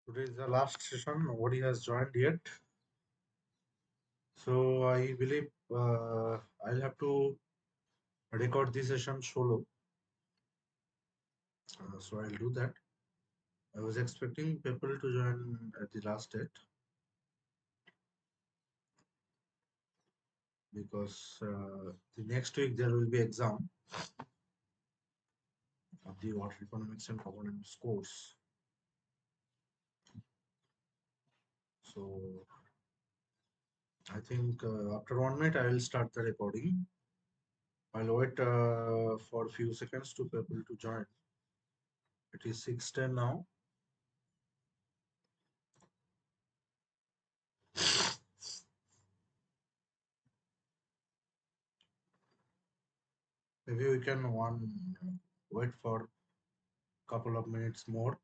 Today is the last session. Nobody has joined yet. So I believe I'll have to record this session solo. So I'll do that. I was expecting people to join at the last date because the next week there will be exam of the water economics and governance course. So I think after 1 minute I will start the recording. I'll wait for a few seconds to people to join. It is 6:10 now. Maybe we can wait for couple of minutes more.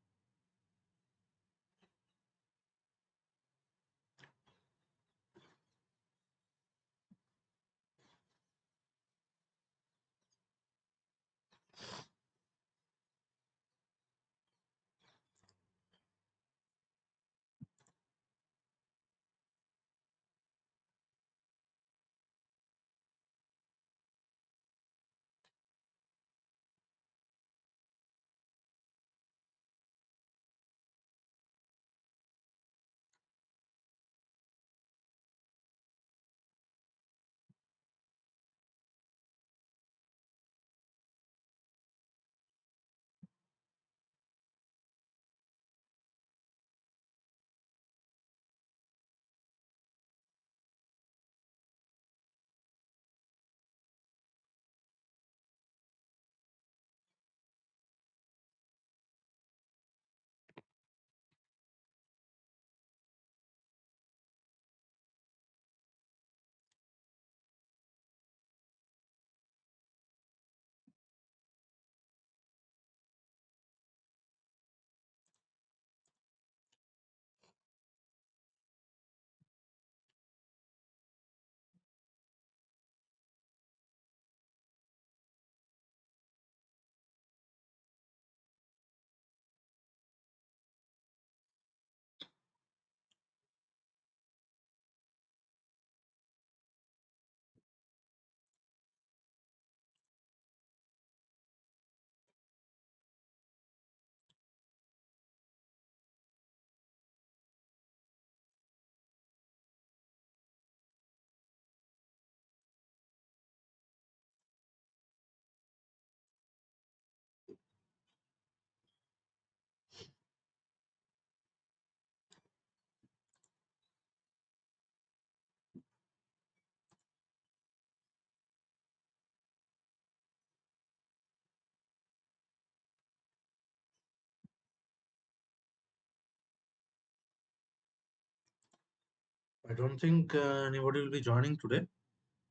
I don't think anybody will be joining today.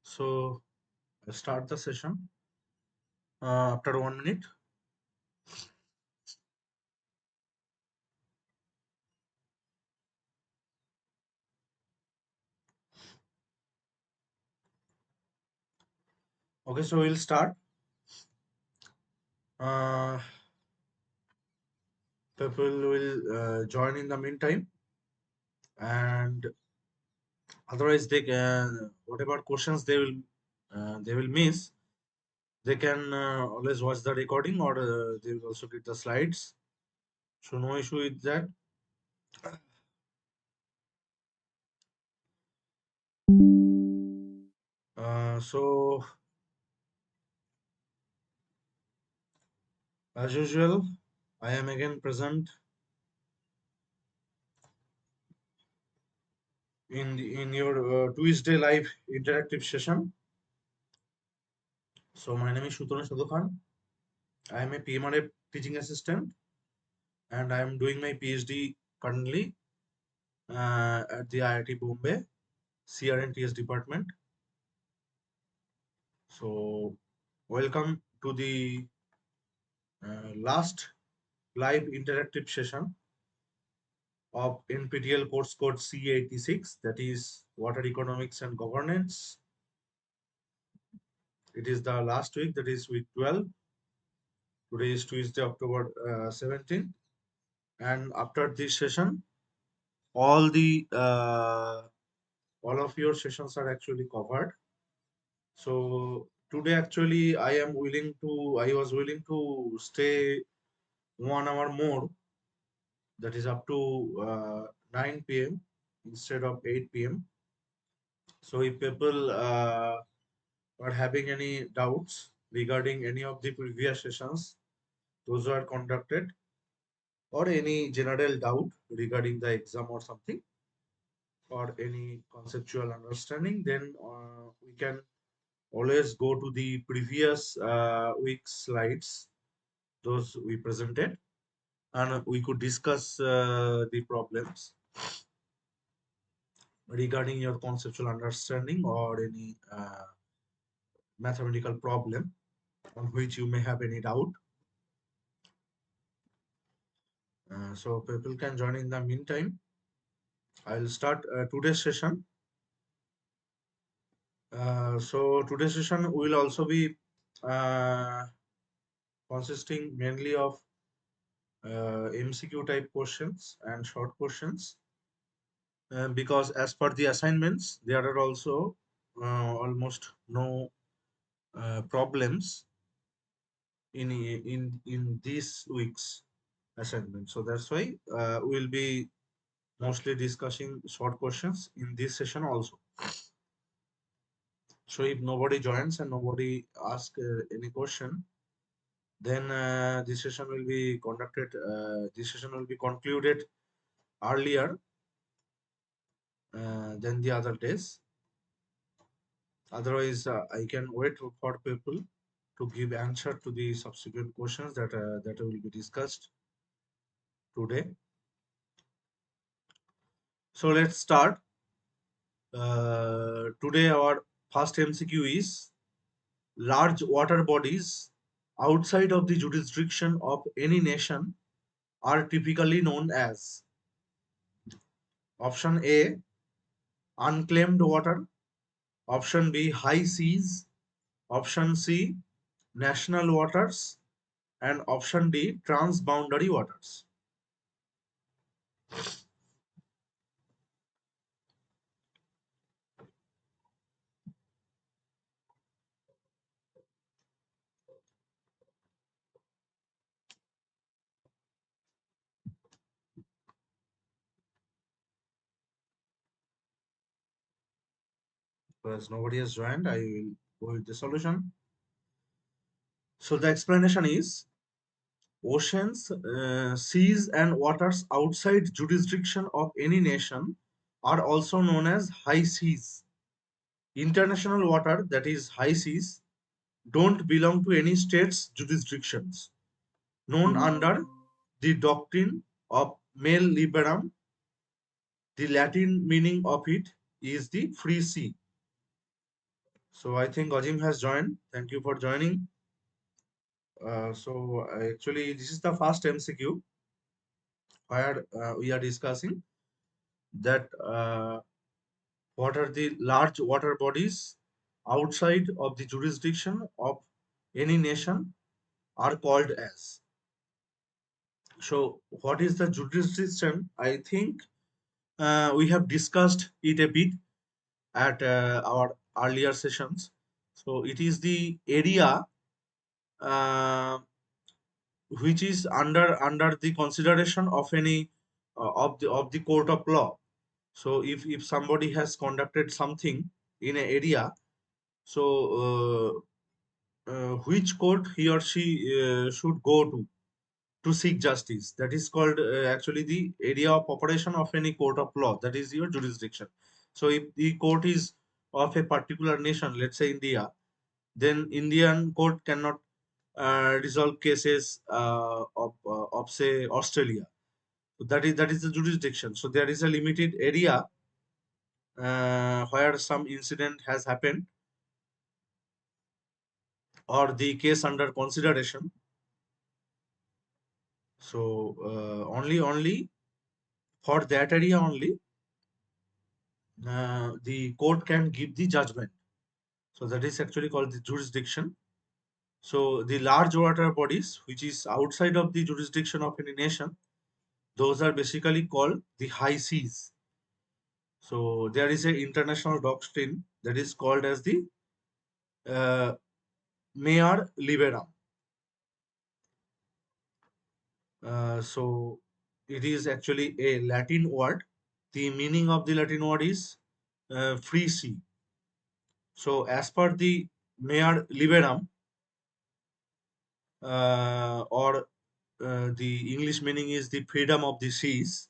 So I'll start the session. After 1 minute. Okay, so we'll start. Uh, People will join in the meantime, and otherwise they can whatever questions they will miss. They can always watch the recording, or they will also get the slides. So no issue with that. So as usual, I am again present in your Tuesday live interactive session. So my name is Shutan Sadhu Khan. I am a PMRA teaching assistant, and I am doing my PhD currently at the IIT Bombay CRNTS department. So welcome to the last live interactive session of NPTEL course code C86, that is Water Economics and Governance. It is the last week, that is week 12. Today is Tuesday, October 17th. And after this session, all the all of your sessions are actually covered. So today actually I was willing to stay 1 hour more, that is up to 9 p.m. instead of 8 p.m. So if people are having any doubts regarding any of the previous sessions, those are conducted, or any general doubt regarding the exam or something, or any conceptual understanding, then we can always go to the previous week's slides, those we presented, and we could discuss the problems regarding your conceptual understanding, or any mathematical problem on which you may have any doubt. So people can join in the meantime. I'll start today's session. So today's session will also be uh, consisting mainly of MCQ type questions and short questions, because as per the assignments there are also almost no problems in this week's assignment. So that's why we'll be mostly discussing short questions in this session also. So if nobody joins and nobody asks any question, then this session will be conducted. This session will be concluded earlier than the other days. Otherwise, I can wait for people to give answer to the subsequent questions that will be discussed today. So let's start. Today our first MCQ is: large water bodies outside of the jurisdiction of any nation are typically known as. Option A, unclaimed water. Option B, high seas. Option C, national waters. And option D, transboundary waters. Because nobody has joined, I will go with the solution. So the explanation is: oceans, seas, and waters outside jurisdiction of any nation are also known as high seas. International water, that is high seas, don't belong to any state's jurisdictions, known under the doctrine of mare liberum. The Latin meaning of it is the free sea. So I think Ajim has joined. Thank you for joining. Actually, this is the first MCQ where we are discussing that what are the large water bodies outside of the jurisdiction of any nation are called as. So, what is the jurisdiction? I think we have discussed it a bit at our earlier sessions. So, it is the area uh, which is under the consideration of any of the court of law. So, if somebody has conducted something in an area, so which court he or she should go to seek justice. That is called actually the area of operation of any court of law. That is your jurisdiction. So if the court is of a particular nation, let's say India, then Indian court cannot resolve cases of say Australia. So that is the jurisdiction. So there is a limited area where some incident has happened or the case under consideration. So only for that area only the court can give the judgment. So that is actually called the jurisdiction. So the large water bodies, which is outside of the jurisdiction of any nation, those are basically called the high seas. So there is a international doctrine that is called as the uh, mare liberum. So it is actually a Latin word. The meaning of the Latin word is free sea. So as per the mare liberum, or the English meaning is the freedom of the seas.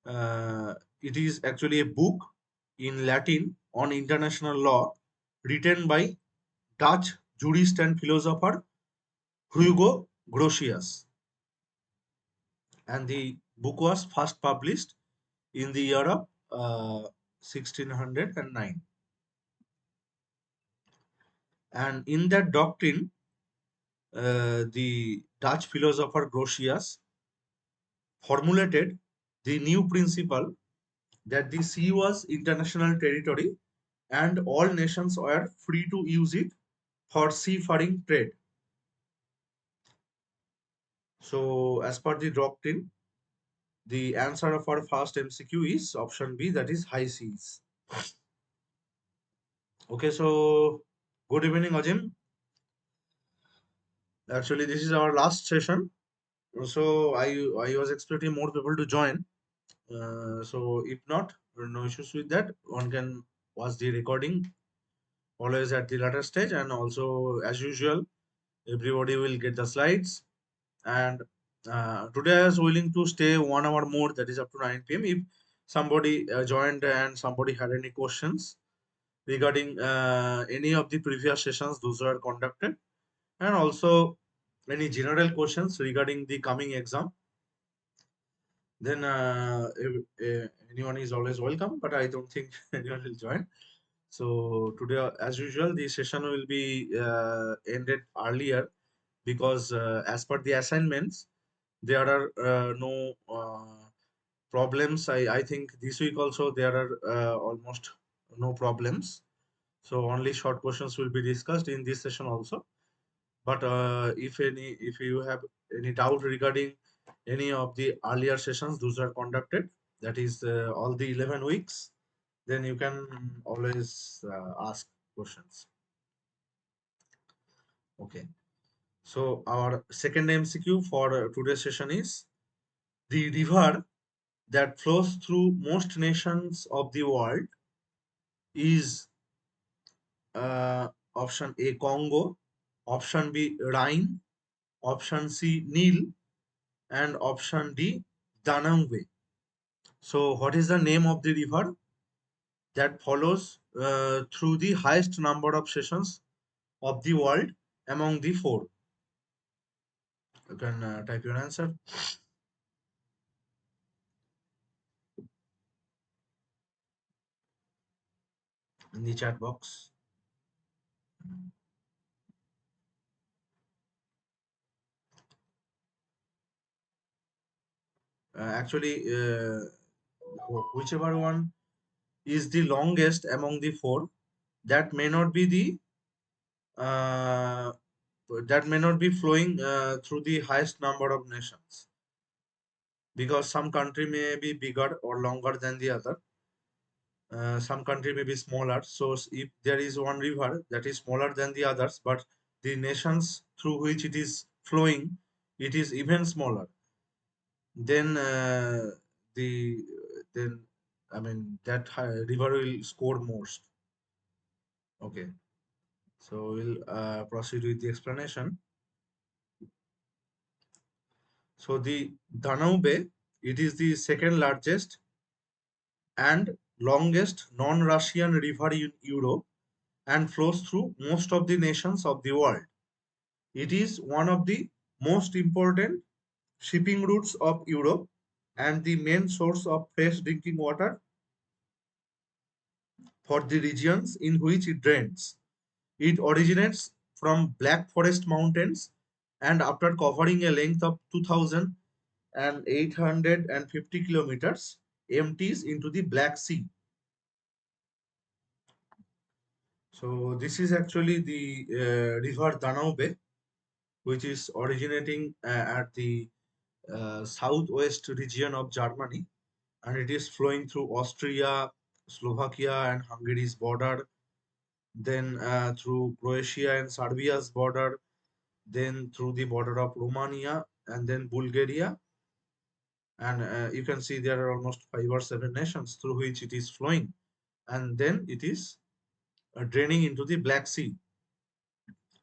It is actually a book in Latin on international law written by Dutch jurist and philosopher Hugo Grotius. And the book was first published in the year of 1609. And in that doctrine, the Dutch philosopher Grotius formulated the new principle that the sea was international territory and all nations were free to use it for seafaring trade. So, as per the doctrine, the answer of our first MCQ is option B, that is high seas. Okay, so good evening, Ajim. Actually, this is our last session. So, I was expecting more people to join. So, if not, no issues with that. One can watch the recording always at the later stage, and also, as usual, everybody will get the slides. And today I was willing to stay 1 hour more, that is up to 9 p.m. If somebody joined and somebody had any questions regarding any of the previous sessions those were conducted, and also any general questions regarding the coming exam, then if anyone is always welcome, but I don't think anyone will join. So today, as usual, the session will be ended earlier because as per the assignments, there are no problems. I think this week also there are almost no problems. So only short questions will be discussed in this session also. But if you have any doubt regarding any of the earlier sessions, those are conducted. That is all the 11 weeks. Then you can always ask questions. Okay. So our second MCQ for today's session is the river that flows through most nations of the world is option A Congo, option B Rhine, option C Nile, and option D Danube. So, what is the name of the river that follows through the highest number of sessions of the world among the four? You can type your answer in the chat box. Whichever one is the longest among the four, that may not be the uh, that may not be flowing through the highest number of nations, because some country may be bigger or longer than the other. Some country may be smaller. So if there is one river that is smaller than the others, but the nations through which it is flowing, it is even smaller, then the then I mean that river will score most. Okay, so we'll proceed with the explanation. So the Danube, it is the second largest and longest non-Russian river in Europe and flows through most of the nations of the world. It is one of the most important shipping routes of Europe and the main source of fresh drinking water for the regions in which it drains. It originates from Black Forest Mountains and after covering a length of 2,850 kilometers, empties into the Black Sea. So this is actually the river Danube, which is originating at the southwest region of Germany, and it is flowing through Austria, Slovakia, and Hungary's border, then through Croatia and Serbia's border, then through the border of Romania, and then Bulgaria. And you can see there are almost 5 or 7 nations through which it is flowing, and then it is draining into the Black Sea.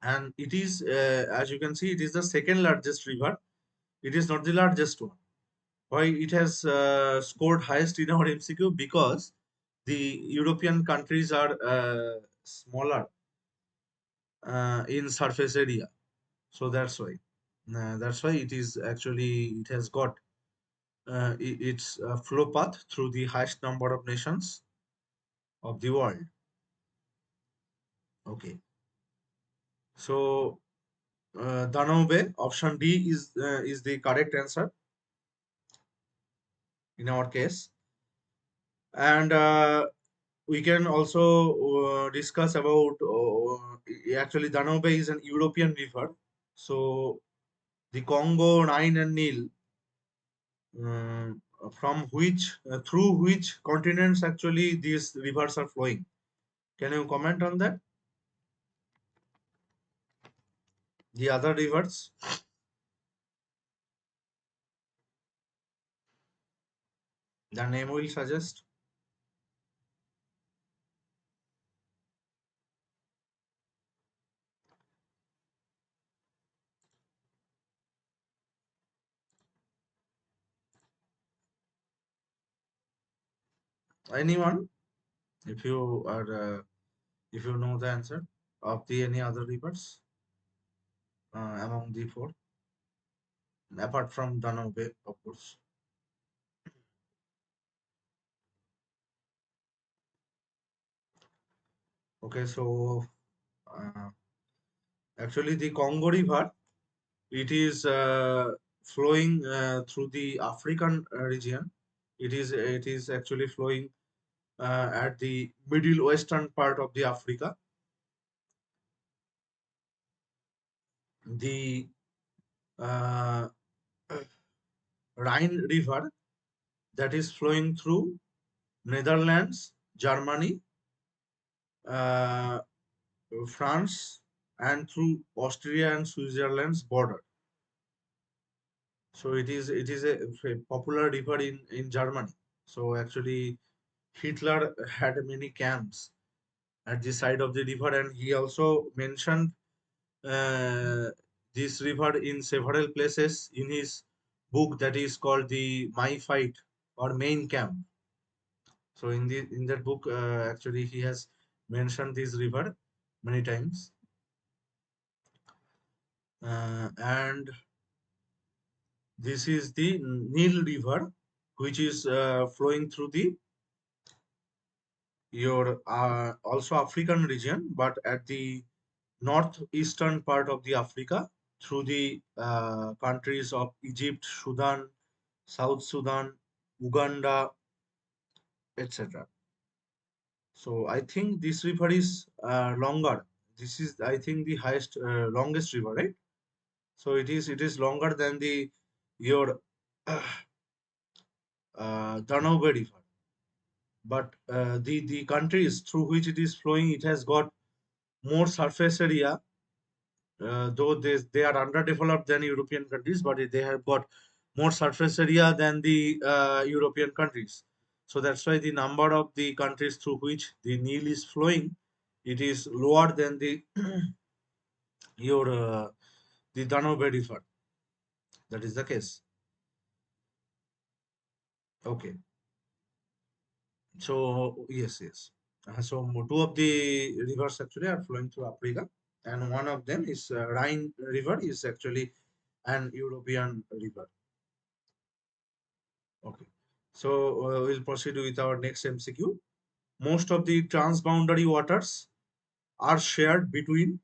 And it is, as you can see, it is the second largest river. It is not the largest one. Why it has scored highest in our MCQ? Because the European countries are smaller in surface area, so that's why. That's why it is actually it has got its flow path through the highest number of nations of the world. Okay, so Danube option D is the correct answer in our case, and we can also discuss about actually Danube is an European river. So the Congo, Rhine, and Nile, from which through which continents actually these rivers are flowing. Can you comment on that? The other rivers, the name will suggest. Anyone, if you are if you know the answer of the any other rivers among the four, apart from Danube, of course. Okay, so uh, actually the Congo River, it is flowing through the African region. It is actually flowing at the middle western part of the Africa. The uh, Rhine River, that is flowing through Netherlands, Germany, uh, France, and through Austria and Switzerland's border. So it is a popular river in Germany. So actually Hitler had many camps at the side of the river, and he also mentioned uh, this river in several places in his book that is called the My Fight or Main Camp. So in that book, actually he has mentioned this river many times, and this is the Nile River, which is flowing through the your also African region, but at the northeastern part of the Africa through the countries of Egypt, Sudan, South Sudan, Uganda, etc. So I think this river is longer. This is, I think, the highest, longest river, right? So it is longer than the your Danube River. But the countries through which it is flowing, it has got more surface area, though they are underdeveloped than European countries, but they have got more surface area than the European countries. So that's why the number of the countries through which the Nile is flowing, it is lower than the your the Danube River. That is the case. Okay. So yes, yes. So two of the rivers actually are flowing through Africa, and one of them is Rhine River is actually an European river. Okay. So we'll proceed with our next MCQ. Most of the transboundary waters are shared between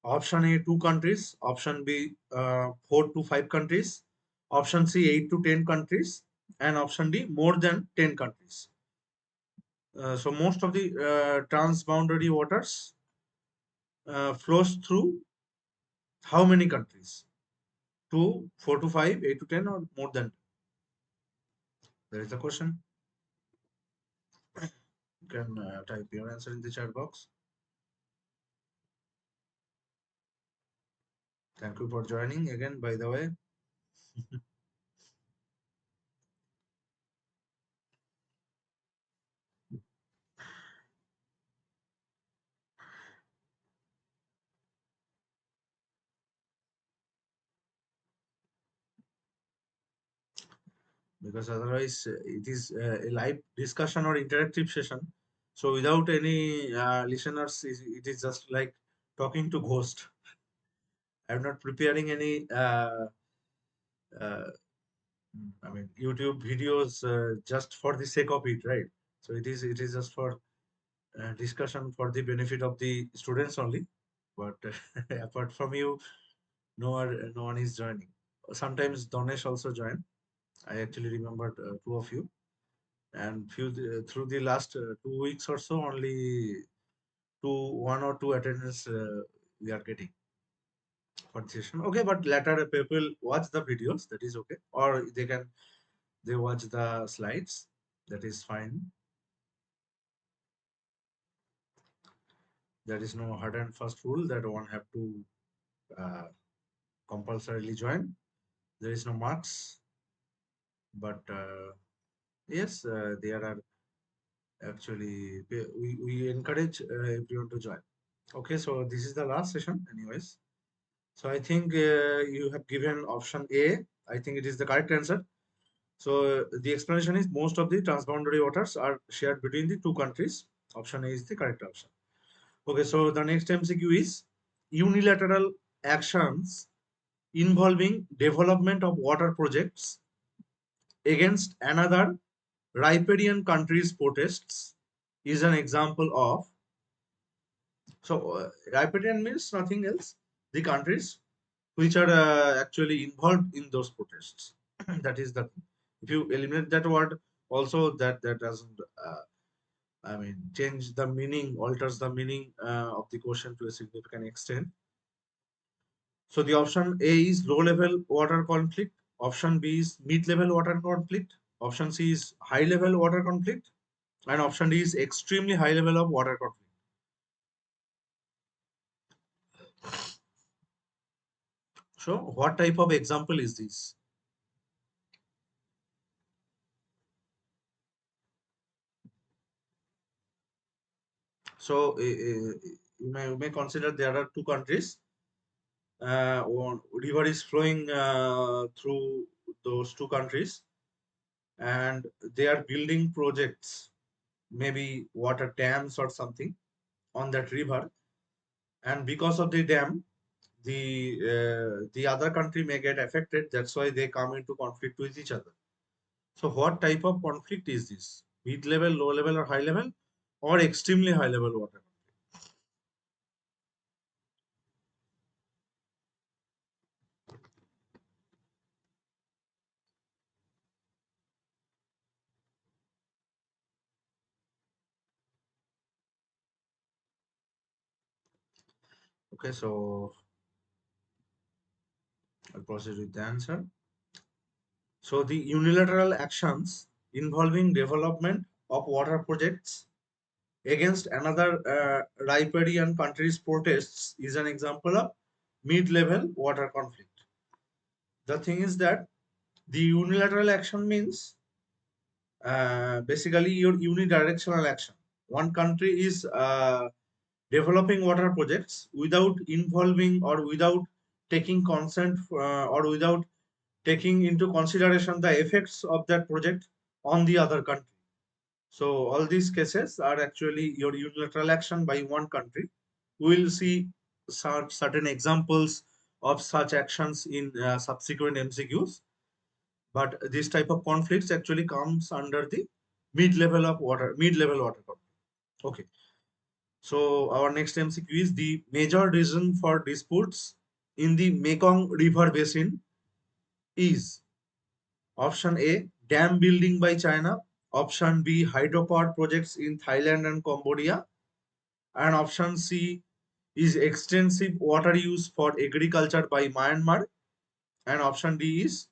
option A 2 countries, option B 4 to 5 countries, option C 8 to 10 countries, and option D more than 10 countries. So most of the transboundary waters flows through how many countries? 2, 4 to 5, 8 to 10, or more than 10? There is the question. You can type your answer in the chat box. Thank you for joining again, by the way. Because otherwise it is a live discussion or interactive session. So without any listeners, it is just like talking to ghost. I'm not preparing any uh, I mean YouTube videos just for the sake of it, right? So it is just for discussion for the benefit of the students only. But apart from you, no one is joining. Sometimes Donesh also join. I actually remembered two of you, and through the last 2 weeks or so, only one or two attendance we are getting for the session. Okay, but later people watch the videos. That is okay, or they watch the slides. That is fine. There is no hard and fast rule that one have to uh, compulsorily join. There is no marks, but yes, there are actually we encourage everyone to join. Okay, so this is the last session, anyways. So I think you have given option A. I think it is the correct answer. So the explanation is most of the transboundary waters are shared between the 2 countries. Option A is the correct option. Okay, so the next MCQ is unilateral actions involving development of water projects against another riparian country's protests is an example of. So riparian means nothing else. The countries which are actually involved in those protests. That is the thing. If you eliminate that word, also that doesn't. I mean, change the meaning, alters the meaning of the question to a significant extent. So the option A is low level water conflict. Option B is mid level water conflict. Option C is high level water conflict. And option D is extremely high level of water conflict. So what type of example is this? So you may consider there are 2 countries. One river is flowing through those 2 countries, and they are building projects, maybe water dams or something on that river. And because of the dam, the other country may get affected. That's why they come into conflict with each other. So what type of conflict is this? Mid level, low level, or high level, or extremely high level water? Okay, so I'll proceed with the answer. So the unilateral actions involving development of water projects against another riparian country's protests is an example of mid-level water conflict. The thing is that the unilateral action means basically your unidirectional action. One country is developing water projects without involving or without taking consent or without taking into consideration the effects of that project on the other country. So all these cases are actually your unilateral action by one country. We will see certain examples of such actions in subsequent MCQs. But this type of conflicts actually comes under the mid-level water conflict. Okay. So our next MCQ is the major reason for disputes in the Mekong River Basin is option A, dam building by China, option B, hydropower projects in Thailand and Cambodia, and option C is extensive water use for agriculture by Myanmar, and option D is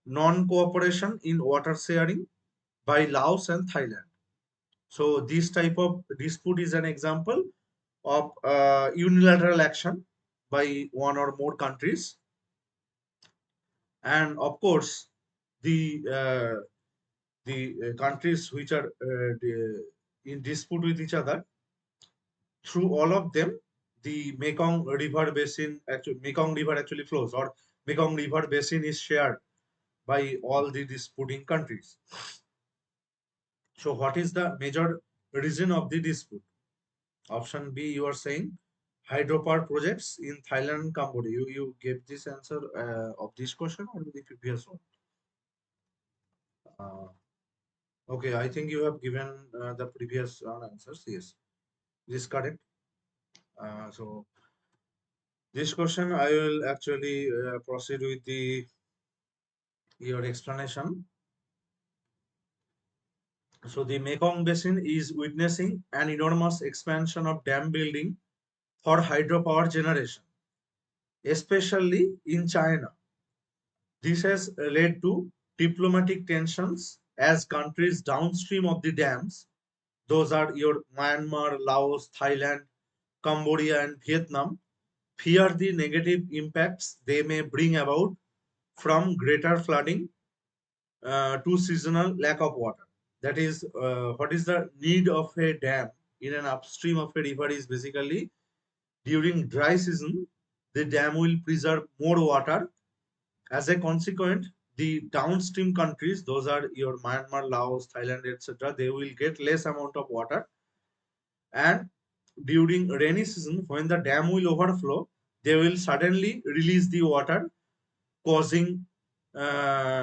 non-cooperation in water sharing by Laos and Thailand. So this type of dispute is an example of unilateral action by one or more countries, and of course the countries which are in dispute with each other, through all of them the Mekong River actually flows, or Mekong River basin is shared by all the disputing countries. So what is the major reason of the dispute? Option B, you are saying hydropower projects in Thailand and Cambodia. You gave this answer of this question or the previous one? Uh, okay, I think you have given the previous answers. Yes, this is correct. So this question I will actually proceed with the your explanation. So the Mekong Basin is witnessing an enormous expansion of dam building for hydropower generation, especially in China. This has led to diplomatic tensions as countries downstream of the dams, those are your Myanmar, Laos, Thailand, Cambodia, and Vietnam, fear the negative impacts they may bring about from greater flooding to seasonal lack of water. That is, what is the need of a dam in an upstream of a river is basically during dry season, the dam will preserve more water. As a consequence, the downstream countries, those are your Myanmar, Laos, Thailand, etc., they will get less amount of water. And during rainy season, when the dam will overflow, they will suddenly release the water, causing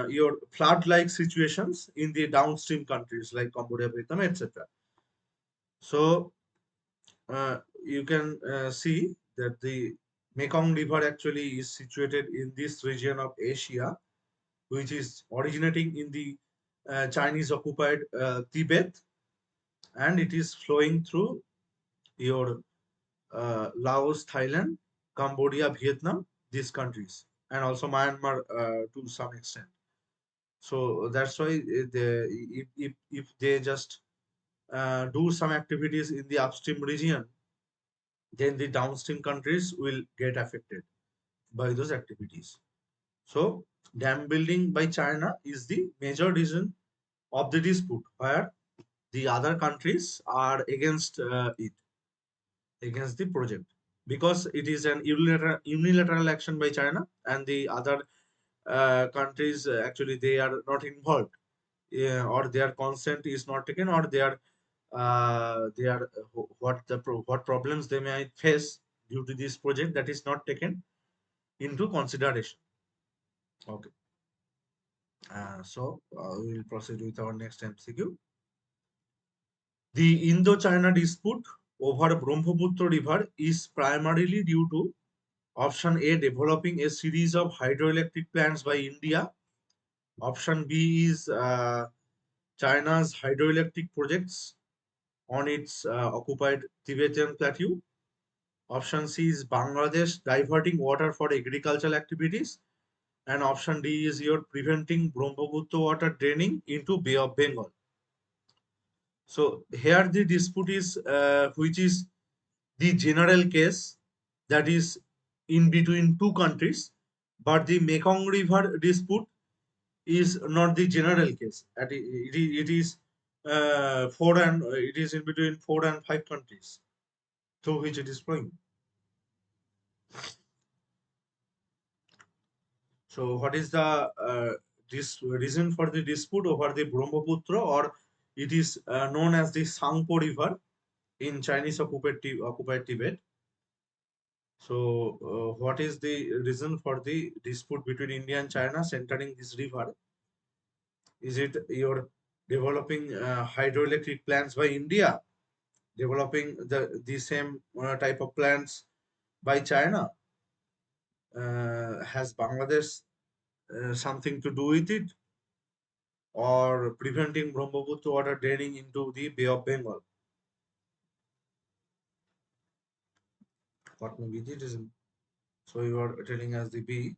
your flood-like situations in the downstream countries like Cambodia, Vietnam, etc. So you can see that the Mekong River actually is situated in this region of Asia, which is originating in the Chinese occupied Tibet, and it is flowing through your Laos, Thailand, Cambodia, Vietnam, these countries, and also Myanmar to some extent. So that's why if they just do some activities in the upstream region, then the downstream countries will get affected by those activities. So dam building by China is the major reason of the dispute, where the other countries are against it, against the project, because it is an unilateral action by China, and the other countries actually they are not involved, or their consent is not taken, or they are what problems they may face due to this project, that is not taken into consideration. Okay, so we will proceed with our next MCQ. The Indo-China dispute over Brahmaputra River is primarily due to option A, developing a series of hydroelectric plants by India. Option B is China's hydroelectric projects on its occupied Tibetan plateau. Option C is Bangladesh diverting water for agricultural activities. And option D is your preventing Brahmaputra water draining into Bay of Bengal. So here the dispute is which is the general case, that is in between two countries, but the Mekong River dispute is not the general case. It is it is in between 4 and 5 countries through which it is flowing. So what is the this reason for the dispute over the Brahmaputra, or it is known as the Sangpo River in Chinese occupied Tibet? So what is the reason for the dispute between India and China centering this river? Is it your developing hydroelectric plants by India, developing the same type of plants by China? Has Bangladesh something to do with it, or preventing Brahmaputra water draining into the Bay of Bengal? What may be the reason? So you are telling us the B,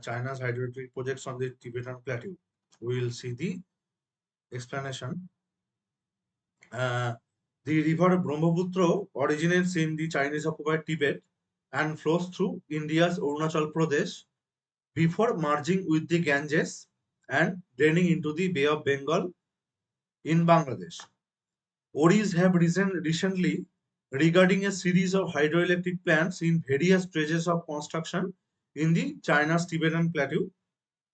China's hydroelectric projects on the Tibetan plateau. We will see the explanation. Uh, the river Brahmaputra originates in the Chinese occupied Tibet and flows through India's Arunachal Pradesh before merging with the Ganges and draining into the Bay of Bengal in Bangladesh. Worries have risen recently regarding a series of hydroelectric plants in various stages of construction in the China's Tibetan plateau.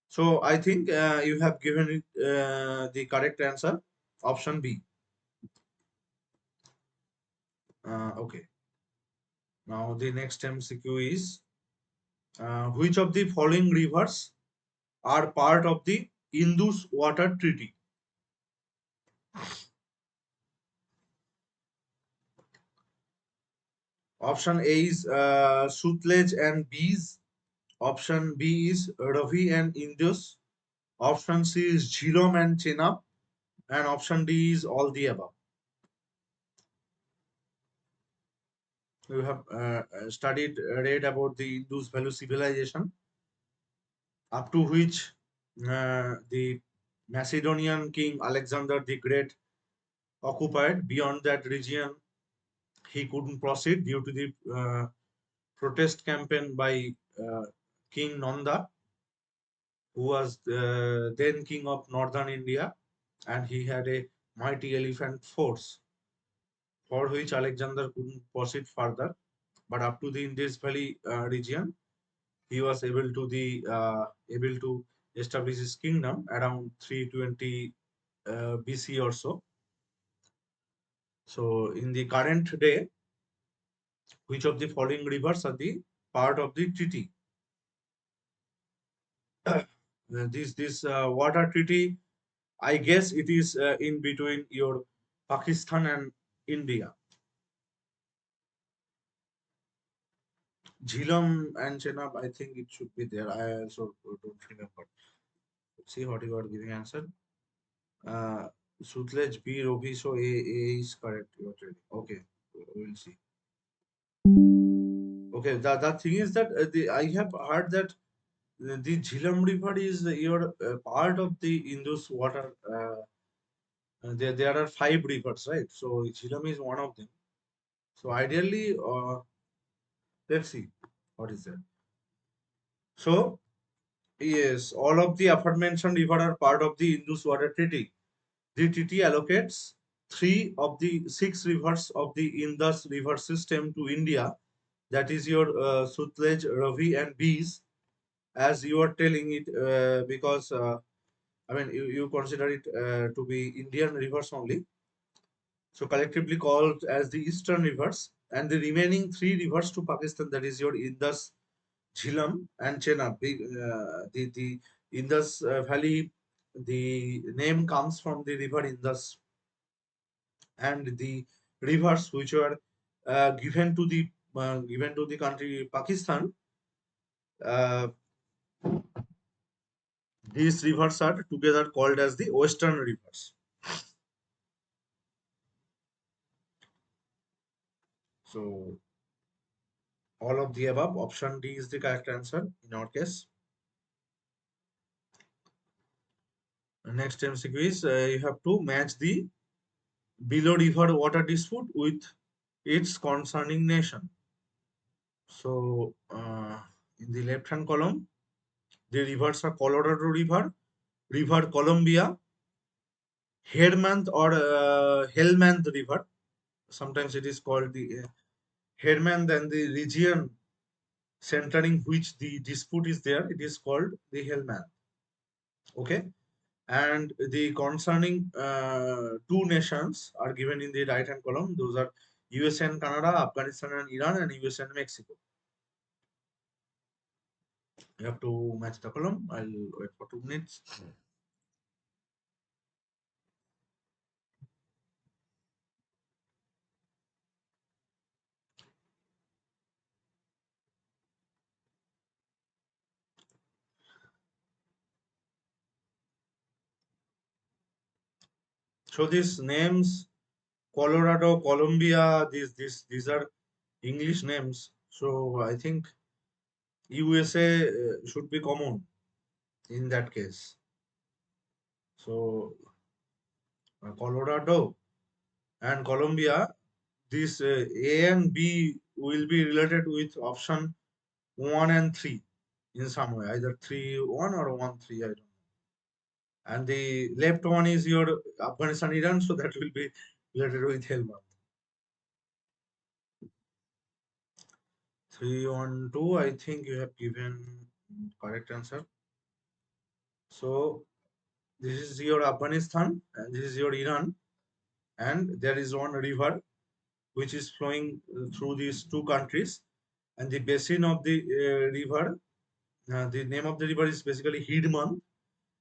So I think you have given it the correct answer, option B. Okay. Now the next MCQ is which of the following rivers are part of the Indus Water Treaty? Option A is Sutlej and Bees. Option B is Ravi and Indus. Option C is Jhelum and Chenab. And option D is all the above. You have read about the Indus Valley civilization, up to which the Macedonian king Alexander the Great occupied. Beyond that region, he couldn't proceed due to the protest campaign by King Nanda, who was then king of northern India, and he had a mighty elephant force for which Alexander couldn't proceed further. But up to the Indus Valley region, he was able to establish his kingdom around 320 BC or so. So in the current day, which of the following rivers are the part of the treaty? This water treaty, I guess it is in between your Pakistan and India. Jhelum and Chenab, I think it should be there. I also don't remember. Let's see what you are giving answer. Uh, Sutlej B, Robi, so A is correct. You are telling. Okay, we'll see. Okay, the thing is that I have heard that the Jhelum River is your part of the Indus water. There are 5 rivers, right? So Jhelum is one of them. So ideally, let's see what is that. So yes, all of the aforementioned rivers are part of the Indus Water Treaty. The treaty allocates 3 of the 6 rivers of the Indus River system to India. That is your Sutlej, Ravi, and Bees. As you are telling it, because I mean you consider it to be Indian rivers only. So collectively called as the Eastern rivers, and the remaining 3 rivers to Pakistan, that is your Indus, Jhelum, and Chenab. The Indus Valley, the name comes from the river Indus, and the rivers which were given to the country Pakistan. Uh, these rivers are together called as the Western rivers. So All of the above. Option D is the correct answer in our case. Next MCQ is you have to match the below river water dispute with its concerning nation. So in the left hand column, the rivers are Colorado River, River Columbia, Hermanth or Helmand River. Sometimes it is called the Hermanth, and the region centering which the dispute is there, it is called the Helmand. Okay. And the concerning two nations are given in the right hand column. Those are USA and Canada, Afghanistan and Iran, and USA and Mexico. You have to match the column. I'll wait for 2 minutes. So these names, Colorado, Columbia, these are English names. So I think USA should be common in that case. So Colorado and Columbia, this A and B will be related with option 1 and 3 in some way, either 3 1 or 1 3. I don't know. And the left one is your Afghanistan Iran, so that will be related with Helmand. 3 1 2. I think you have given correct answer. So this is your Afghanistan and this is your Iran, and there is one river which is flowing through these two countries, and the basin of the river, the name of the river is basically Hidman,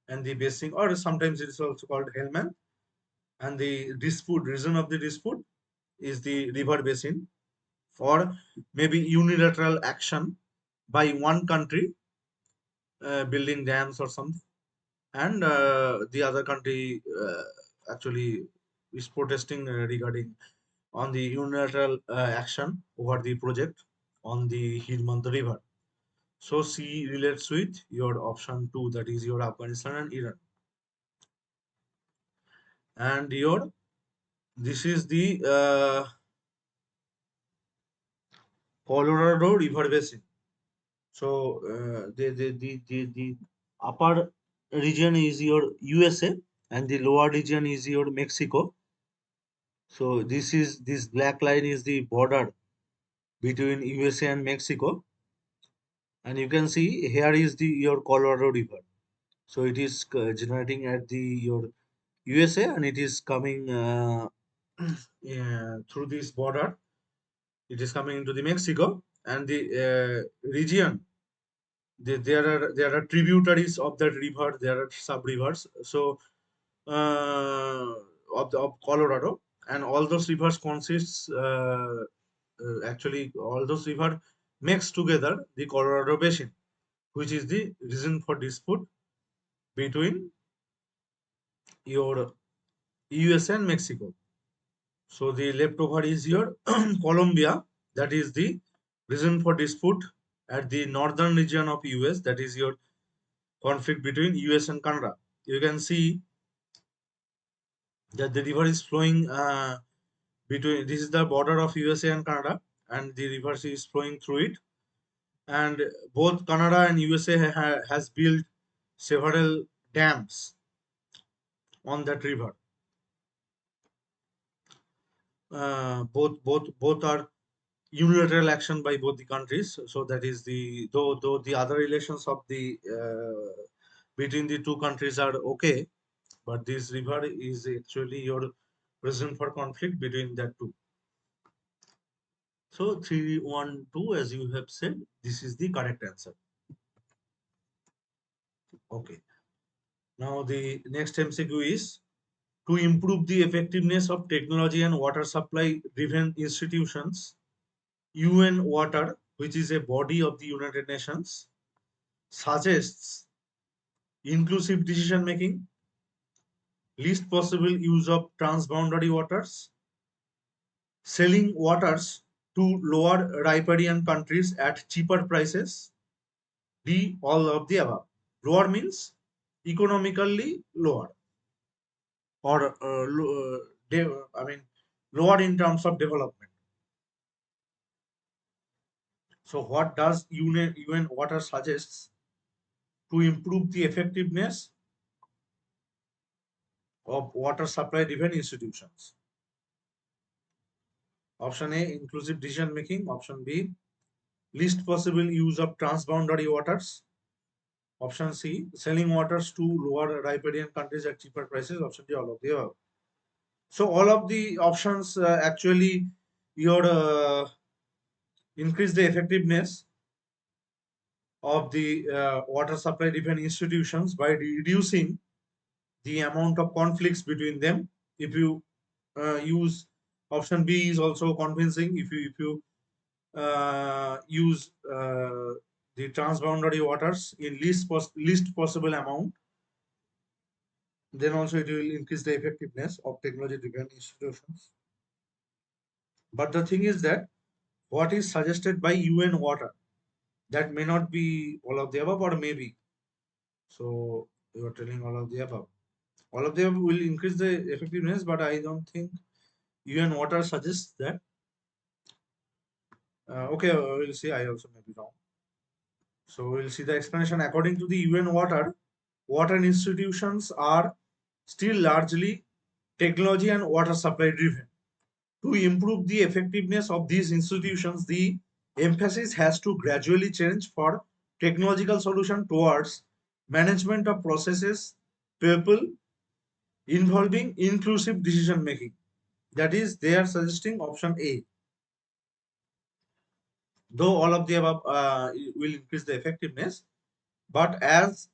and the basin, or sometimes it is also called Helmand, and the dispute region of the dispute is the river basin, or maybe unilateral action by one country building dams or something, and the other country actually is protesting regarding on the unilateral action over the project on the Hirmand River. So C relates with your option 2, that is your Afghanistan and Iran. And your this is the Colorado River Basin. So the upper region is your USA and the lower region is your Mexico. So this black line is the border between USA and Mexico, and you can see here is the your Colorado River. So it is generating at the your USA, and it is coming yeah, through this border. It is coming into the Mexico, and the region. There are tributaries of that river. There are sub rivers. So of Colorado, and all those rivers consists actually all those rivers mix together the Colorado Basin, which is the reason for dispute between your USA and Mexico. So the leftover is your Colombia, that is the reason for dispute at the northern region of US, that is your conflict between US and Canada. You can see that the river is flowing between, this is the border of USA and Canada, and the river is flowing through it, and both Canada and USA has built several dams on that river. Both are unilateral action by both the countries. So that is the, though the other relations of the between the two countries are okay, but this river is actually your reason for conflict between that two. So 3 1 2, as you have said, this is the correct answer. Okay. Now the next MCQ is, to improve the effectiveness of technology and water supply driven institutions, UN Water, which is a body of the United Nations, suggests inclusive decision making, least possible use of transboundary waters, selling waters to lower riparian countries at cheaper prices. D, all of the above. Lower means economically lower, or I mean lower in terms of development. So what does UN Water suggests to improve the effectiveness of water supply driven institutions? Option A, inclusive decision making. Option B, least possible use of transboundary waters. Option C, selling waters to lower riparian countries at cheaper prices. Option D, all of the above. So all of the options actually your increase the effectiveness of the water supply driven institutions by reducing the amount of conflicts between them. If you use option B is also convincing. If you use the transboundary waters in least possible amount, then also it will increase the effectiveness of technology driven institutions. But the thing is that what is suggested by UN Water, that may not be all of the above, or maybe. So you are telling all of the above. All of them will increase the effectiveness, but I don't think UN Water suggests that. Okay, we'll see. I also may be wrong. So we'll see the explanation. According to the UN Water, water institutions are still largely technology and water supply driven. To improve the effectiveness of these institutions, the emphasis has to gradually change for technological solution towards management of processes, people, involving inclusive decision making. That is, they are suggesting option A. Though all of the above will increase the effectiveness, but as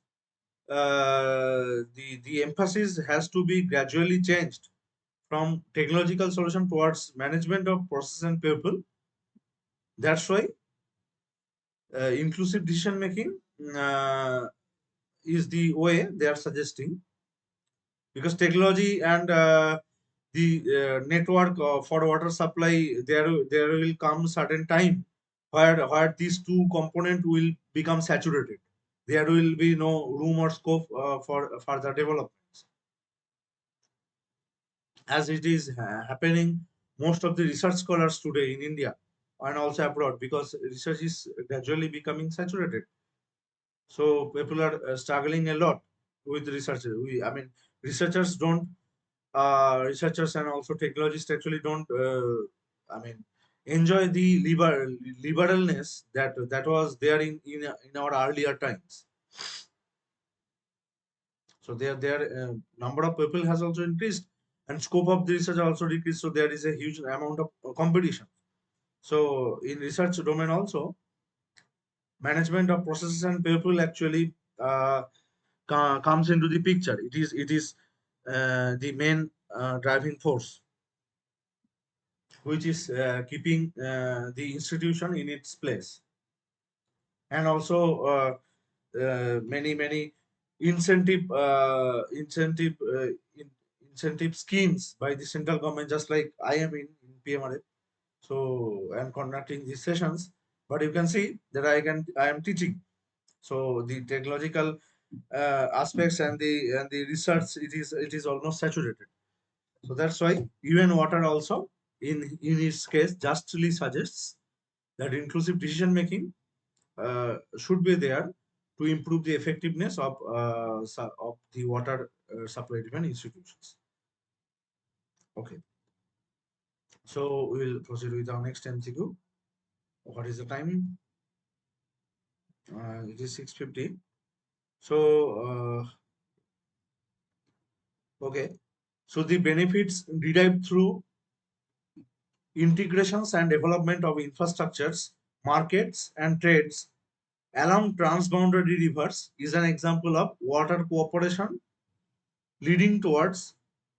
the emphasis has to be gradually changed from technological solution towards management of process and people. That's why inclusive decision making is the way they are suggesting, because technology and the network for water supply, there will come certain time where these two component will become saturated. There will be no room or scope for further developments, as it is happening most of the research scholars today in India and also abroad, because research is gradually becoming saturated. So people are struggling a lot with research. I mean, researchers don't, researchers and also technologists actually don't, I mean, enjoy the liberalness that was there in our earlier times. So their number of people has also increased, and scope of the research also decreased. So there is a huge amount of competition. So in research domain also, management of processes and people actually comes into the picture. It is the main driving force, which is keeping the institution in its place. And also many incentive schemes by the central government, just like I am in PMRA. So I'm conducting these sessions, but you can see that I am teaching. So the technological aspects and the research, it is almost saturated. So that's why UN Water also in its case justly suggests that inclusive decision making should be there to improve the effectiveness of the water supply driven institutions. Okay, so we'll proceed with our next MCQ. What is the time? It is 6:50. So okay, so the benefits derived through integrations and development of infrastructures, markets, and trades along transboundary rivers is an example of water cooperation leading towards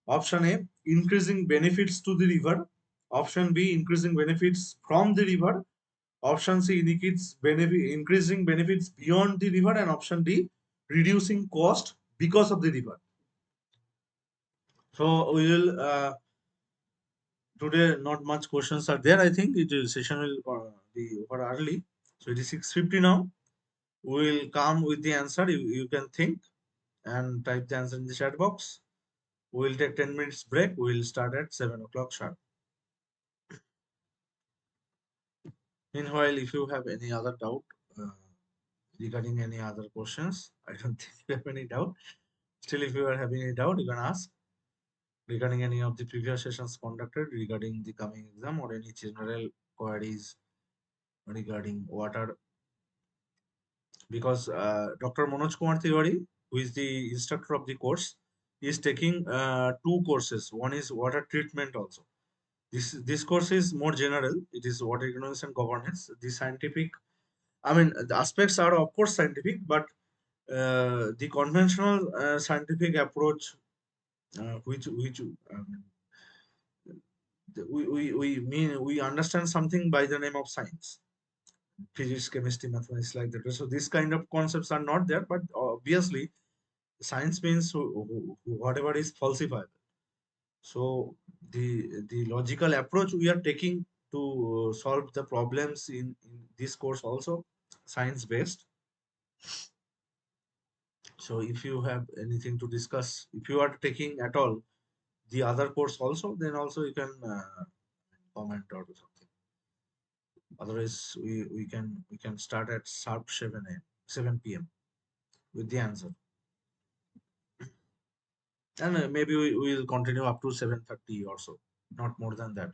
option A, increasing benefits to the river, option B, increasing benefits from the river, option C indicates increasing benefits beyond the river, and option D, reducing cost because of the river. So we will today not much questions are there. I think it is session will be over early. So it is 6:50 now. We will come with the answer. You can think and type the answer in the chat box. We will take 10 minutes break. We will start at 7 o'clock sharp. Meanwhile, if you have any other doubt uh, regarding any other questions, I don't think you have any doubt. Still, if you are having any doubt, you can ask regarding any of the previous sessions conducted regarding the coming exam or any general queries regarding water. Because Dr. Manoj Kumar Tiwari, who is the instructor of the course, is taking two courses. One is water treatment also. This course is more general. It is water economics and governance. The scientific, I mean, the aspects are of course scientific, but the conventional scientific approach, which we understand something by the name of science, physics, chemistry, mathematics, like that. So these kind of concepts are not there, but obviously science means whatever is falsifiable. So the logical approach we are taking to solve the problems in this course also science based. So if you have anything to discuss, if you are taking at all the other course also, then also you can comment or something. Otherwise, we can start at sharp 7 p.m. with the answer, and maybe we will continue up to 7:30 or so, not more than that.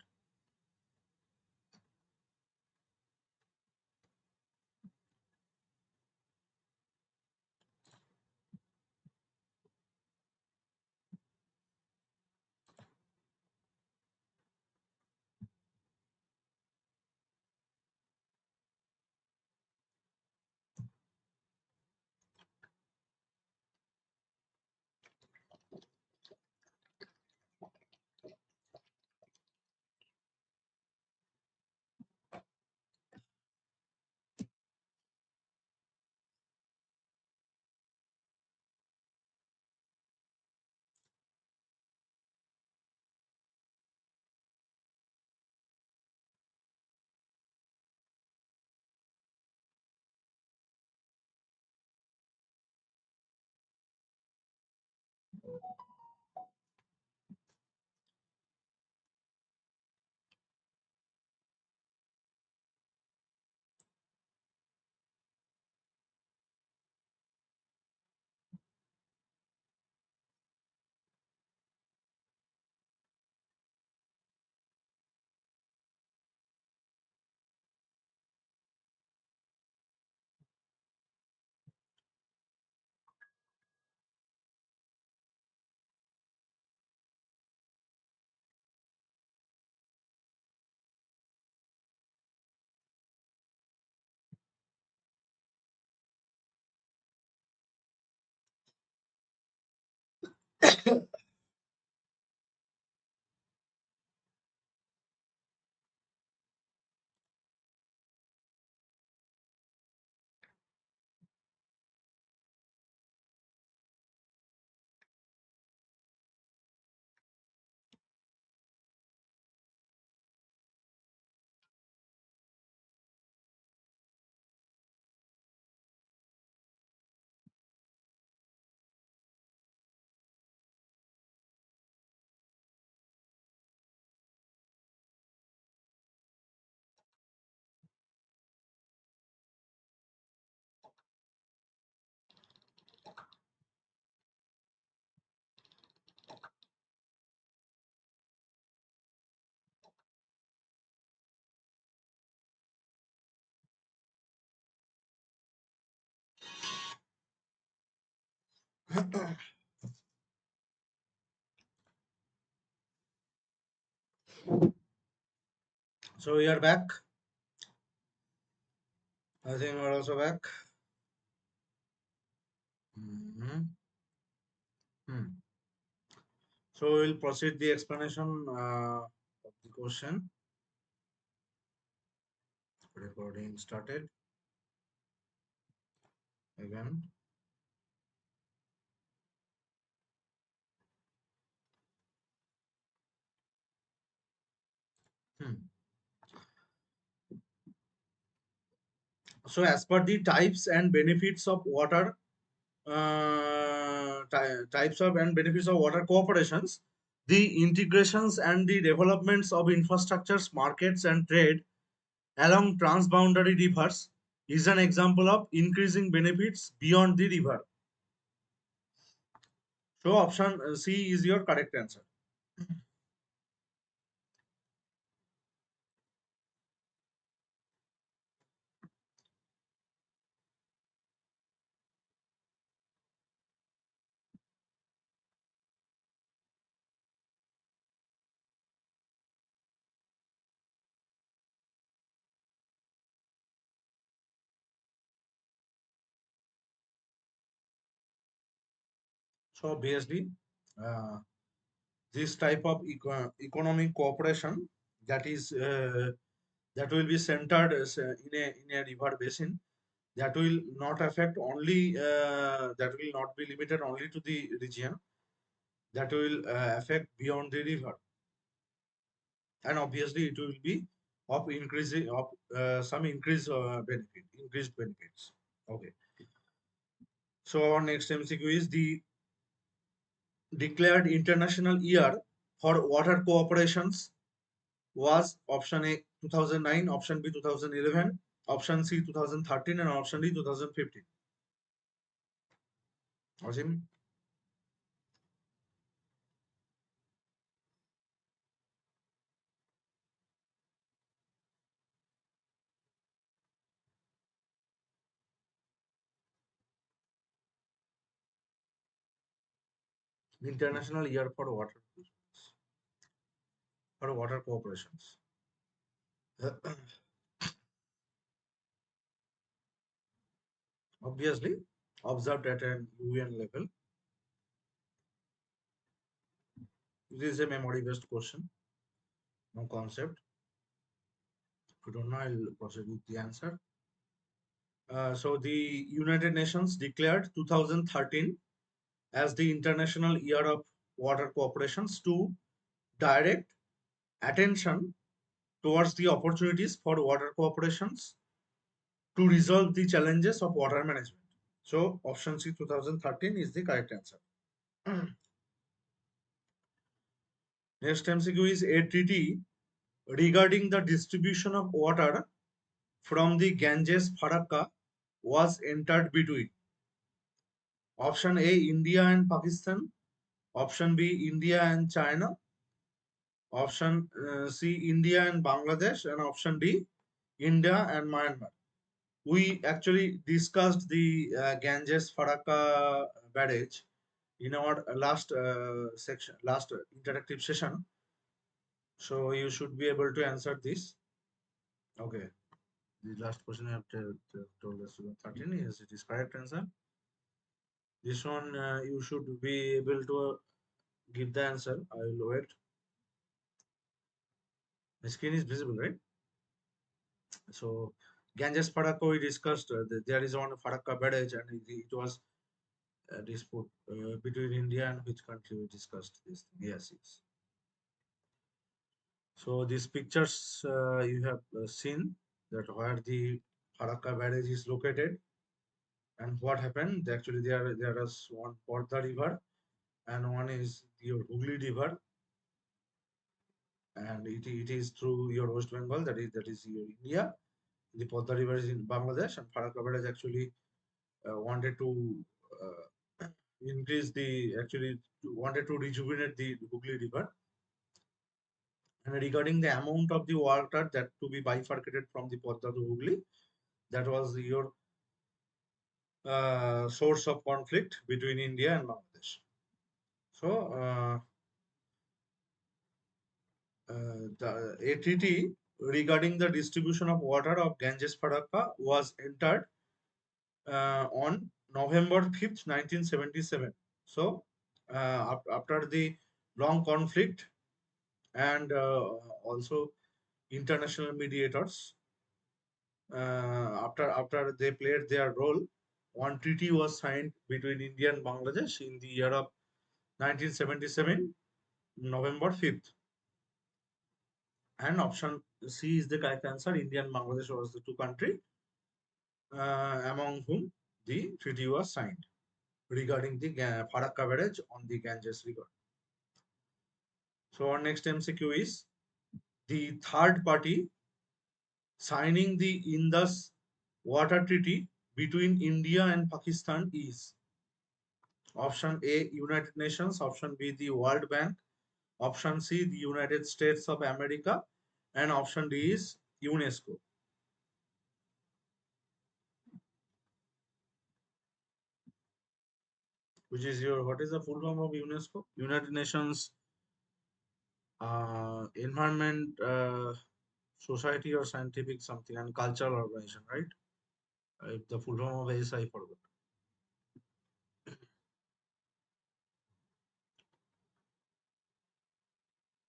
So we are back. I think we're also back. Mhm. Hmm. So we'll proceed the explanation of the question. Recording started again. Hmm. So as per the types and benefits of water, types of and benefits of water cooperations, the integrations and the developments of infrastructures, markets and trade along transboundary rivers is an example of increasing benefits beyond the river. So option C is your correct answer. So obviously, uh, this type of economic cooperation that is that will be centered as, in a river basin, that will not affect only that will not be limited only to the region, that will affect beyond the river, and obviously it will be of increasing of some increased benefits. Okay, so our next MCQ is the declared international year for water cooperations was option A 2009, option B 2011, option C 2013, and option D 2015. Asim, international year for water corporations. Obviously, observed at an UN level. This is a memory-based question, no concept. If you don't know, I'll proceed with the answer. So the United Nations declared 2013 as the International Year of Water Cooperations to direct attention towards the opportunities for water cooperations to resolve the challenges of water management. So option C 2013 is the correct answer. Next MCQ is a treaty regarding the distribution of water from the Ganges Farakka was entered between option A India and Pakistan, option B India and China, option C India and Bangladesh, and option D India and Myanmar. We actually discussed the Ganges Farakka barrage in our last interactive session. So you should be able to answer this. Okay. The last question I have told us about 13 is it is correct answer. This one you should be able to give the answer. I will wait. The screen is visible, right? So Ganges Farakka we discussed. There is one Farakka barrage and it was a dispute between India and which country we discussed this thing. Yes, yes. So these pictures you have seen that where the Farakka barrage is located and what happened. Actually, there is one Porta river and one is your Hooghly river, and it is through your West Bengal, that is your India. The Porta river is in Bangladesh, and Farakka barrage actually wanted to increase the actually wanted to rejuvenate the Hooghly river. And regarding the amount of the water that to be bifurcated from the Podda to Hooghly, that was your source of conflict between India and Bangladesh. So, the ATT regarding the distribution of water of Ganges Farakka was entered on November 5th, 1977. So, after the long conflict and also international mediators, after they played their role, one treaty was signed between India and Bangladesh in the year of 1977, November 5th. And option C is the correct answer. India and Bangladesh was the two countries among whom the treaty was signed regarding the Farak coverage on the Ganges River. So our next MCQ is the third party signing the Indus Water Treaty between India and Pakistan is option A, United Nations, option B, the World Bank, option C, the United States of America, and option D is UNESCO. Which is your, what is the full form of UNESCO? United Nations Environment Society or Scientific something and Cultural Organization, right? If the full form of is, I forgot.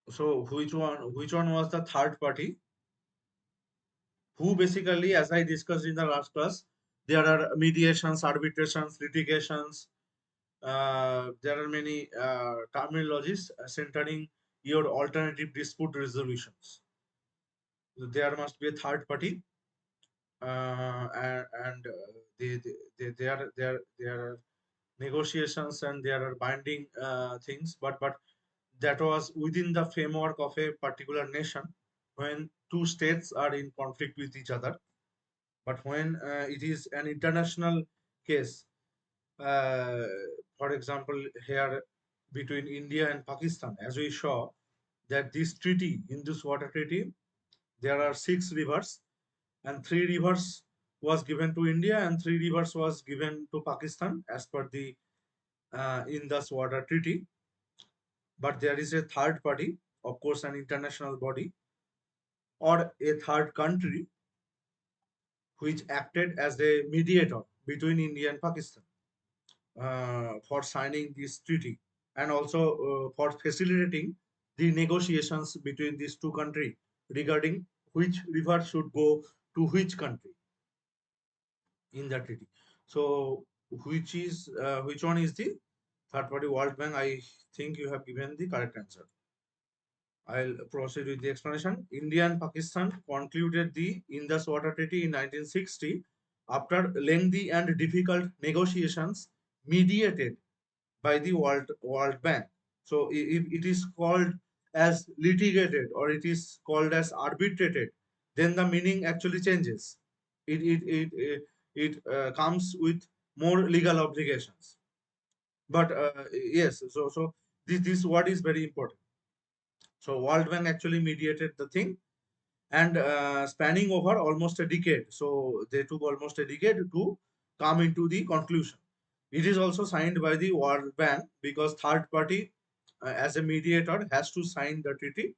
So which one was the third party who basically, as I discussed in the last class, there are mediations, arbitrations, litigations. There are many terminologies centering your alternative dispute resolutions. There must be a third party, and there are negotiations and there are binding things, but that was within the framework of a particular nation when two states are in conflict with each other. But when it is an international case, uh, for example, here between India and Pakistan, as we saw that this treaty, in this water treaty, there are 6 rivers, and 3 rivers was given to India and 3 rivers was given to Pakistan as per the Indus Water Treaty. But there is a third party, of course, an international body or a third country which acted as a mediator between India and Pakistan for signing this treaty and also for facilitating the negotiations between these two countries regarding which river should go to which country in the treaty. So which one is the third party? World Bank. I think you have given the correct answer. I'll proceed with the explanation. India and Pakistan concluded the Indus Water Treaty in 1960 after lengthy and difficult negotiations mediated by the World Bank. So if it is called as litigated or it is called as arbitrated, then the meaning actually changes. It comes with more legal obligations. But yes, so this word is very important. So World Bank actually mediated the thing and spanning over almost a decade. So they took almost a decade to come into the conclusion. It is also signed by the World Bank because third party as a mediator has to sign the treaty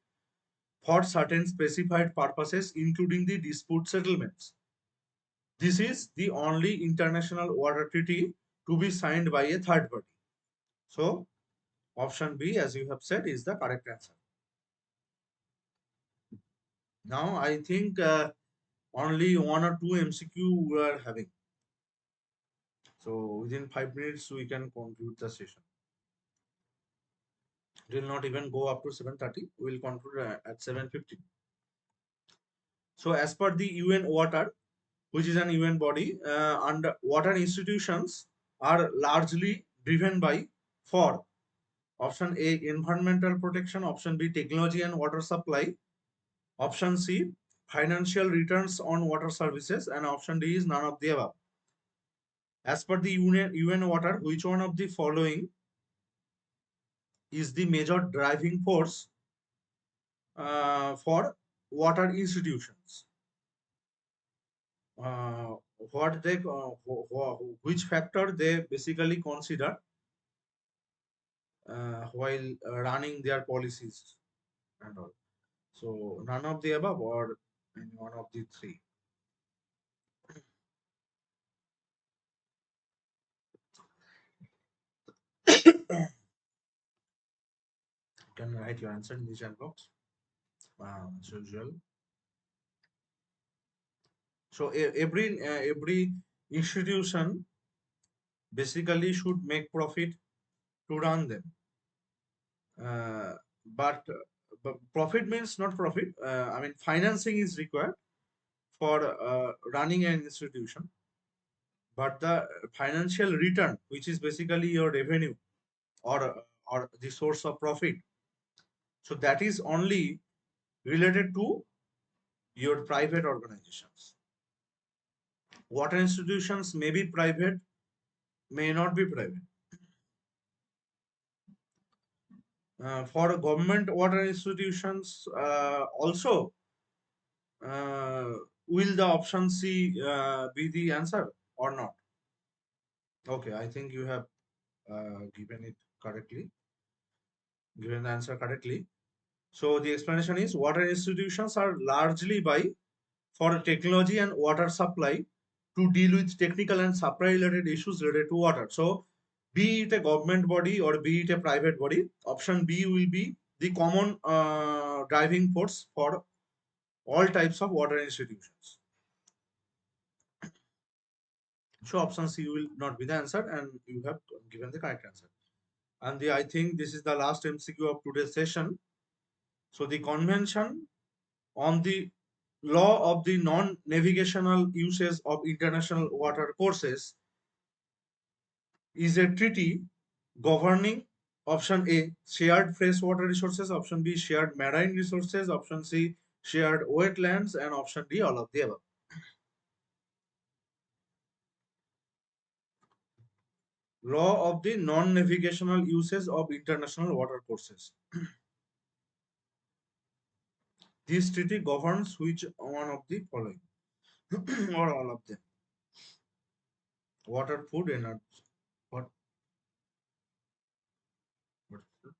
for certain specified purposes, including the dispute settlements. This is the only international water treaty to be signed by a third party. So option B, as you have said, is the correct answer. Now I think only one or two MCQ we are having. So within 5 minutes we can conclude the session. It will not even go up to 7:30. We will conclude at 7:15. So as per the UN Water, which is an UN body, and water institutions are largely driven by for option A, environmental protection, option B, technology and water supply, option C, financial returns on water services, and option D is none of the above. As per the UN Water, which one of the following is the major driving force for water institutions? Uh, what they which factor they basically consider while running their policies and all. So none of the above or any one of the three. You can write your answer in the chat box as usual. So every institution basically should make profit to run them. Uh, but profit means not profit. I mean, financing is required for running an institution, but the financial return, which is basically your revenue or the source of profit, so that is only related to your private organizations. Water institutions may be private, may not be private. For government water institutions, also, will the option C be the answer or not? Okay, I think you have given it correctly, given the answer correctly. So the explanation is water institutions are largely by for technology and water supply to deal with technical and supply related issues related to water. So be it a government body or be it a private body, option B will be the common driving force for all types of water institutions. So option C will not be the answer, and you have given the correct answer. And I think this is the last MCQ of today's session. So the convention on the law of the non-navigational uses of international water courses is a treaty governing option A shared freshwater resources, option B shared marine resources, option C shared wetlands, and option D all of the above. Law of the non-navigational uses of international water courses. This treaty governs which one of the following or all of them? Water, food, energy. What? What is it?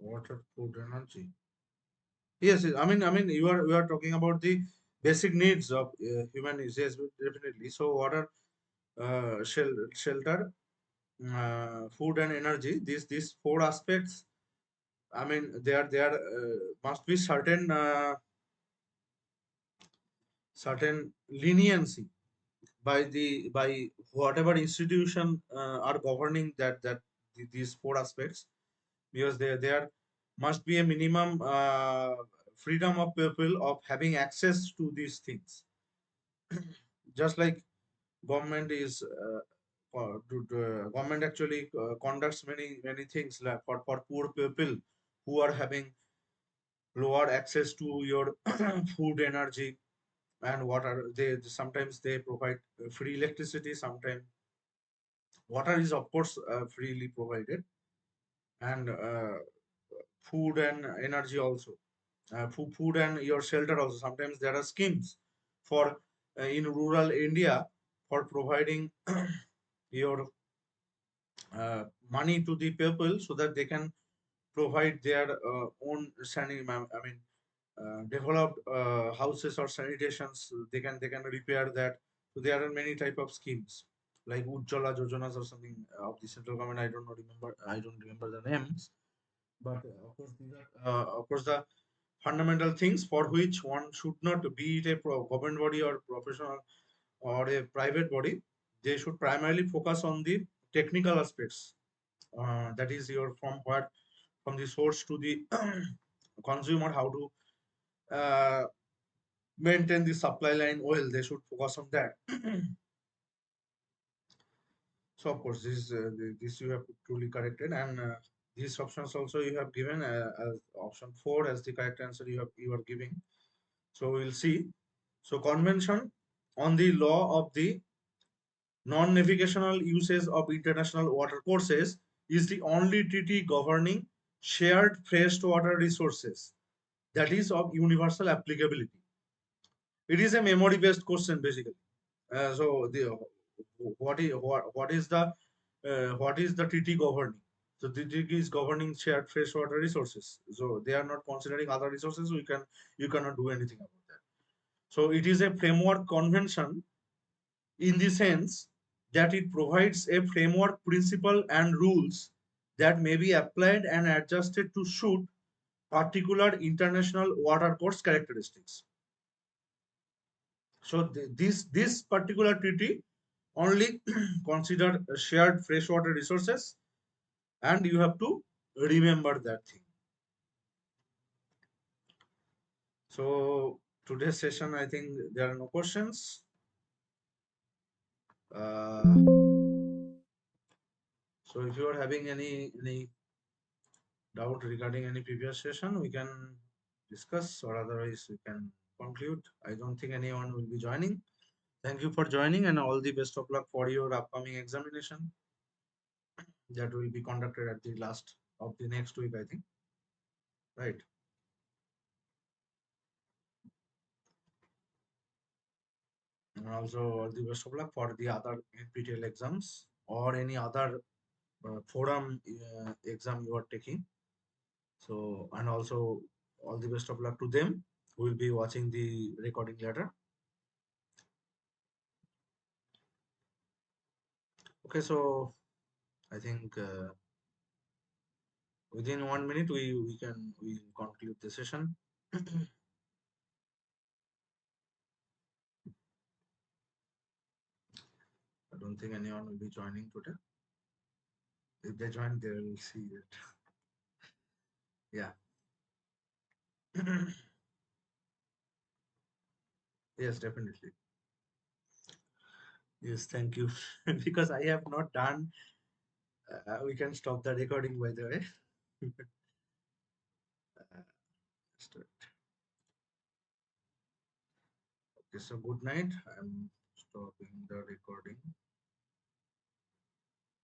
Water, food, energy. Yes, yes, I mean, you are talking about the basic needs of human needs. Yes, definitely. So, water, shelter, food, and energy. These four aspects. I mean, there must be certain leniency by whatever institution are governing these four aspects, because there must be a minimum freedom of people of having access to these things. Just like government is government actually conducts many things like for poor people who are having lower access to your food, energy, and water. They sometimes they provide free electricity, sometimes water is of course freely provided, and food and energy also, food and your shelter also. Sometimes there are schemes for in rural India for providing your money to the people so that they can provide their own I mean, developed houses or sanitations. They can repair that. So there are many type of schemes like Ujjwala Yojanas or something of the central government. I don't remember the names, but of course these are of course the fundamental things for which one should not be it a government body or professional or a private body. They should primarily focus on the technical aspects. That is your from the source to the consumer, how to uh, maintain the supply line well. They should focus on that. So of course this you have truly corrected, and these options also you have given as option 4 as the correct answer you are giving. So we'll see. So convention on the law of the non-navigational uses of international water courses is the only treaty governing shared freshwater resources that is of universal applicability. It is a memory based question basically. So the what is the treaty governing? So the treaty is governing shared freshwater resources. So they are not considering other resources. You cannot do anything about that. So it is a framework convention in the sense that it provides a framework principle and rules that may be applied and adjusted to suit particular international water course characteristics. So this particular treaty only consider shared freshwater resources, and you have to remember that thing. So today's session, I think there are no questions. So if you are having any doubt regarding any previous session, we can discuss, or otherwise we can conclude. I don't think anyone will be joining. Thank you for joining, and all the best of luck for your upcoming examination that will be conducted at the last of the next week, I think. Right. And also all the best of luck for the other NPTEL exams or any other forum exam you are taking. So, and also all the best of luck to them who will be watching the recording later. Okay, so I think within 1 minute we conclude the session. I don't think anyone will be joining today. If they join, they will see it. Yeah. Yes, definitely. Yes, thank you. Because I have not done. We can stop the recording, by the way. Just, okay, so good night. I'm stopping the recording.